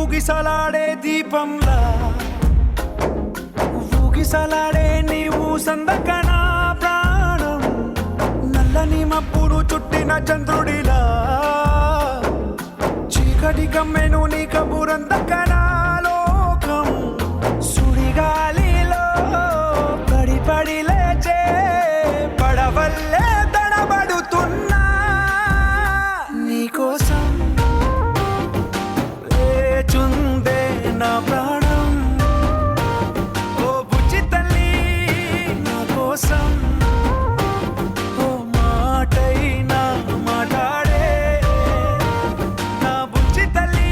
ఊగిసలాడే దీపంలా ఊగిసలాడే నీవు సందకన ప్రాణం నల్లని మబ్బును చుట్టిన చంద్రుడిలా చీకటి కమ్మెను నీ కబురందకన లోకం సుడిగాలిలో పడి పడి లేచే పడవల్లే తడబడుతున్నా నీకోసం లేచుందే నా ప్రాణం ఓ బుజ్జి తల్లి నా కోసం ఓ మాటైనా మాట్లాడే నా బుజ్జి తల్లి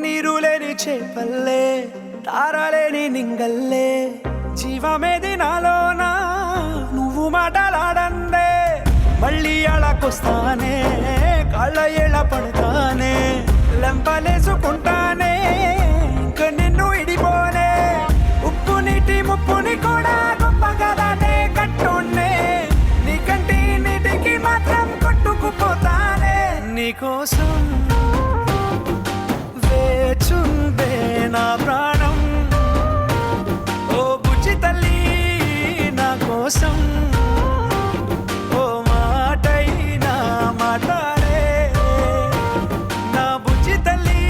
నీరులేని చేపల్లే తారలేని నింగల్లే జీవమేది నాలోనా నువ్వు మాటలాడందే మళ్ళీ అళకొస్తానే కాళ్ళ ఏళ్ళ పడతానే లెంపలేసుకుంటానే ఇంక నిన్ను ఇడిపోనే ఉప్పు నీటి ముప్పుని కూడా గొప్పగా దాటే కట్టున్నే నీ కంటి నీటికి మాత్రం కొట్టుకుపోతానే నీకోసం వేచుందే నా ప్రాణం ఓ బుజ్జి తల్లి నా కోసం ఓ మాటైనా మాట్లాడే నా బుజ్జి తల్లి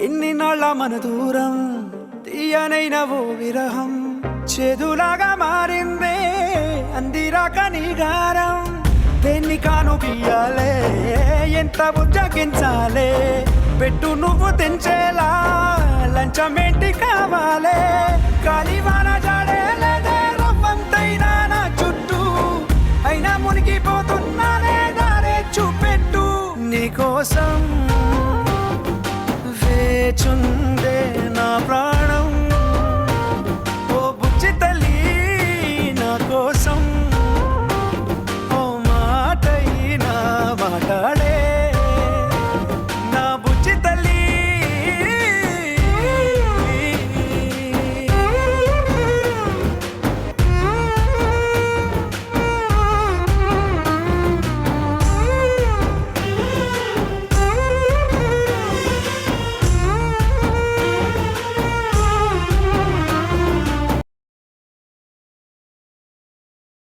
ఎన్ని నాళ్ళ మన దూరం తీయనైన ఓ విరహం చేదులాగా మారిందే అందిరాక నీ గారం దేన్ని కాను బియ్యాలే ఎంత బుజ్జగించాలే పెట్టు నువ్వు తెంచేలా లంచమేంటి కావాలే కాలివాన జాడే లేదే రవ్వంతైనా నా చుట్టూ అయినా మునిగిపోతున్నానే దారే చూపెట్టు నీకోసం వేచుందే నా ప్రాణం